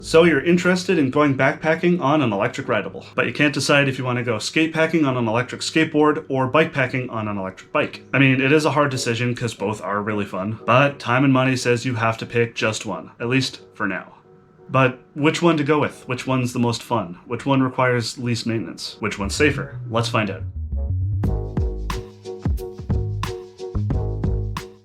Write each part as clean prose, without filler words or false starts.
So you're interested in going backpacking on an electric rideable, but you can't decide if you want to go skatepacking on an electric skateboard or bikepacking on an electric bike. I mean, it is a hard decision because both are really fun, but time and money says you have to pick just one, at least for now. But which one to go with? Which one's the most fun? Which one requires least maintenance? Which one's safer? Let's find out.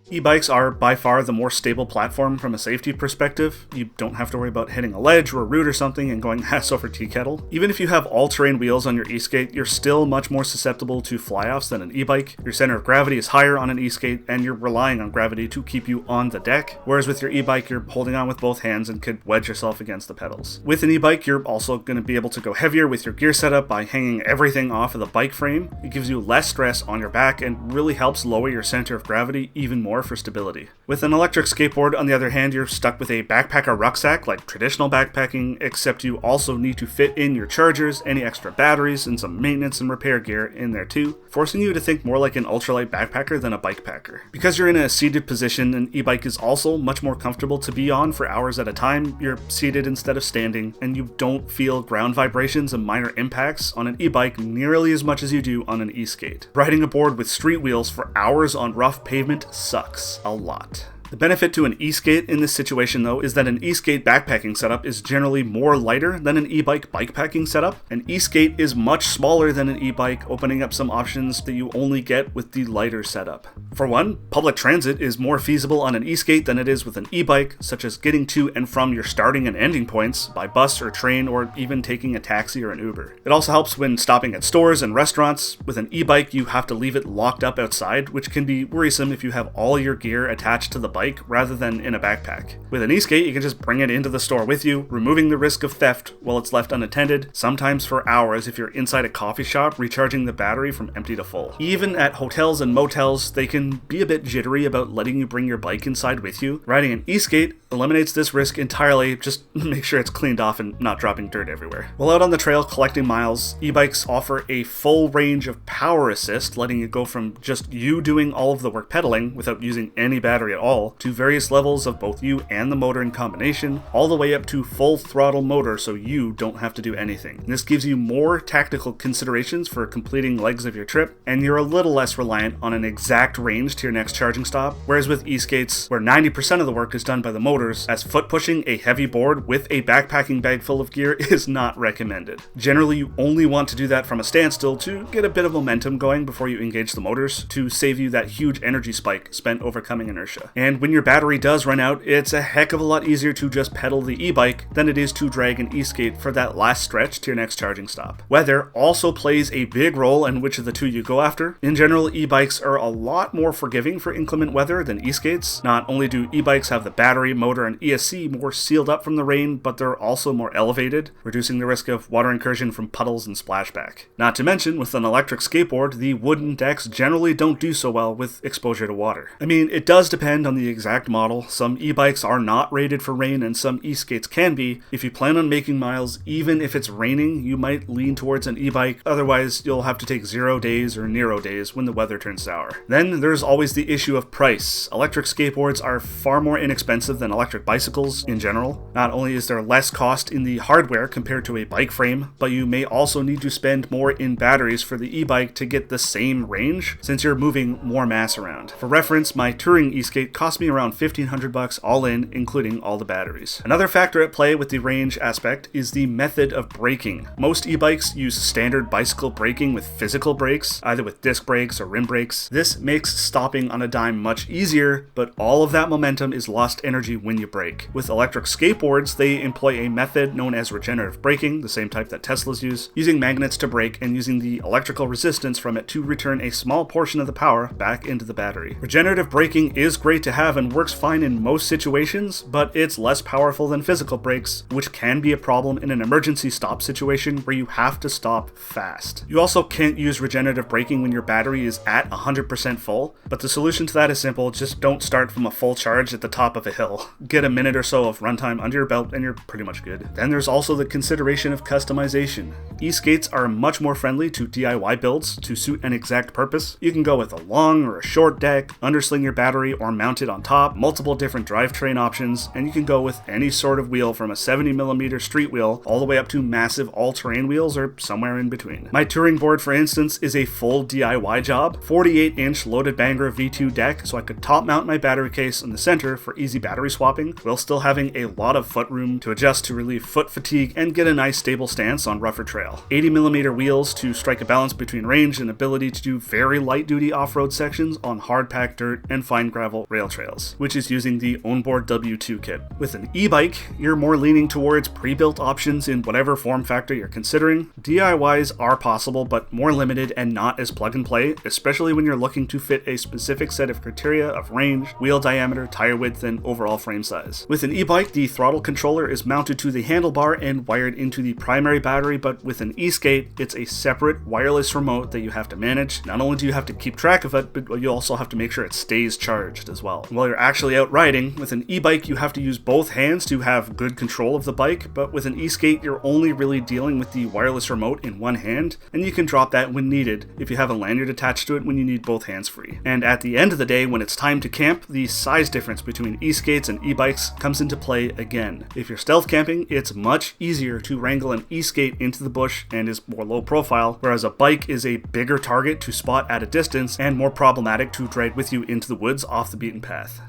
E-bikes are by far the more stable platform from a safety perspective. You don't have to worry about hitting a ledge or a root or something and going ass over tea kettle. Even if you have all-terrain wheels on your e-skate, you're still much more susceptible to fly-offs than an e-bike. Your center of gravity is higher on an e-skate and you're relying on gravity to keep you on the deck, whereas with your e-bike you're holding on with both hands and could wedge yourself against the pedals. With an e-bike you're also going to be able to go heavier with your gear setup by hanging everything off of the bike frame. It gives you less stress on your back and really helps lower your center of gravity even more for stability. With an electric skateboard, on the other hand, you're stuck with a backpacker rucksack like traditional backpacking, except you also need to fit in your chargers, any extra batteries, and some maintenance and repair gear in there too, forcing you to think more like an ultralight backpacker than a bike packer. Because you're in a seated position, an e-bike is also much more comfortable to be on for hours at a time. You're seated instead of standing, and you don't feel ground vibrations and minor impacts on an e-bike nearly as much as you do on an e-skate. Riding a board with street wheels for hours on rough pavement sucks a lot. The benefit to an e-skate in this situation though is that an e-skate backpacking setup is generally more lighter than an e-bike bikepacking setup. An e-skate is much smaller than an e-bike, opening up some options that you only get with the lighter setup. For one, public transit is more feasible on an e-skate than it is with an e-bike, such as getting to and from your starting and ending points by bus or train or even taking a taxi or an Uber. It also helps when stopping at stores and restaurants. With an e-bike you have to leave it locked up outside, which can be worrisome if you have all your gear attached to the bike rather than in a backpack. With an e-skate, you can just bring it into the store with you, removing the risk of theft while it's left unattended, sometimes for hours if you're inside a coffee shop recharging the battery from empty to full. Even at hotels and motels, they can be a bit jittery about letting you bring your bike inside with you. Riding an e-skate eliminates this risk entirely, just make sure it's cleaned off and not dropping dirt everywhere. While out on the trail collecting miles, e-bikes offer a full range of power assist, letting you go from just you doing all of the work pedaling without using any battery at all, to various levels of both you and the motor in combination, all the way up to full throttle motor so you don't have to do anything. This gives you more tactical considerations for completing legs of your trip, and you're a little less reliant on an exact range to your next charging stop, whereas with e-skates, where 90% of the work is done by the motors, as foot pushing a heavy board with a backpacking bag full of gear is not recommended. Generally, you only want to do that from a standstill to get a bit of momentum going before you engage the motors to save you that huge energy spike spent overcoming inertia. And when your battery does run out, it's a heck of a lot easier to just pedal the e-bike than it is to drag an e-skate for that last stretch to your next charging stop. Weather also plays a big role in which of the two you go after. In general, e-bikes are a lot more forgiving for inclement weather than e-skates. Not only do e-bikes have the battery, motor, and ESC more sealed up from the rain, but they're also more elevated, reducing the risk of water incursion from puddles and splashback. Not to mention, with an electric skateboard, the wooden decks generally don't do so well with exposure to water. I mean, it does depend on the exact model. Some e-bikes are not rated for rain and some e-skates can be. If you plan on making miles, even if it's raining, you might lean towards an e-bike, otherwise you'll have to take 0 days or Nero days when the weather turns sour. Then there's always the issue of price. Electric skateboards are far more inexpensive than electric bicycles in general. Not only is there less cost in the hardware compared to a bike frame, but you may also need to spend more in batteries for the e-bike to get the same range, since you're moving more mass around. For reference, my touring e-skate cost me around $1,500 all in, including all the batteries. Another factor at play with the range aspect is the method of braking. Most e-bikes use standard bicycle braking with physical brakes, either with disc brakes or rim brakes. This makes stopping on a dime much easier, but all of that momentum is lost energy when you brake. With electric skateboards, they employ a method known as regenerative braking, the same type that Teslas use, using magnets to brake and using the electrical resistance from it to return a small portion of the power back into the battery. Regenerative braking is great to have and works fine in most situations, but it's less powerful than physical brakes, which can be a problem in an emergency stop situation where you have to stop fast. You also can't use regenerative braking when your battery is at 100% full, but the solution to that is simple: just don't start from a full charge at the top of a hill. Get a minute or so of runtime under your belt and you're pretty much good. Then there's also the consideration of customization. E-skates are much more friendly to DIY builds to suit an exact purpose. You can go with a long or a short deck, undersling your battery, or mount it on on top, multiple different drivetrain options, and you can go with any sort of wheel from a 70mm street wheel all the way up to massive all-terrain wheels or somewhere in between. My touring board, for instance, is a full DIY job, 48-inch loaded banger V2 deck, so I could top mount my battery case in the center for easy battery swapping, while still having a lot of foot room to adjust to relieve foot fatigue and get a nice stable stance on rougher trail. 80mm wheels to strike a balance between range and ability to do very light-duty off-road sections on hard-packed dirt and fine gravel rail trails, which is using the onboard W2 kit. With an e-bike, you're more leaning towards pre-built options in whatever form factor you're considering. DIYs are possible, but more limited and not as plug-and-play, especially when you're looking to fit a specific set of criteria of range, wheel diameter, tire width, and overall frame size. With an e-bike, the throttle controller is mounted to the handlebar and wired into the primary battery, but with an e-skate, it's a separate wireless remote that you have to manage. Not only do you have to keep track of it, but you also have to make sure it stays charged as well. While you're actually out riding, with an e-bike, you have to use both hands to have good control of the bike, but with an e-skate, you're only really dealing with the wireless remote in one hand, and you can drop that when needed if you have a lanyard attached to it when you need both hands free. And at the end of the day, when it's time to camp, the size difference between e-skates and e-bikes comes into play again. If you're stealth camping, it's much easier to wrangle an e-skate into the bush and is more low profile, whereas a bike is a bigger target to spot at a distance and more problematic to drag with you into the woods off the beaten path.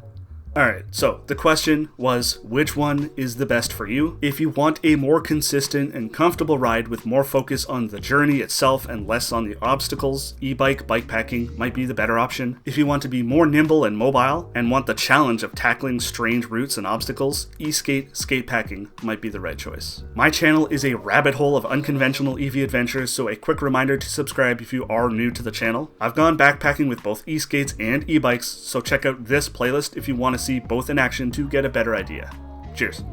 Alright, so the question was, which one is the best for you? If you want a more consistent and comfortable ride with more focus on the journey itself and less on the obstacles, e-bike bikepacking might be the better option. If you want to be more nimble and mobile and want the challenge of tackling strange routes and obstacles, e-skate skatepacking might be the right choice. My channel is a rabbit hole of unconventional EV adventures, so a quick reminder to subscribe if you are new to the channel. I've gone backpacking with both e-skates and e-bikes, so check out this playlist if you want to see both in action to get a better idea. Cheers.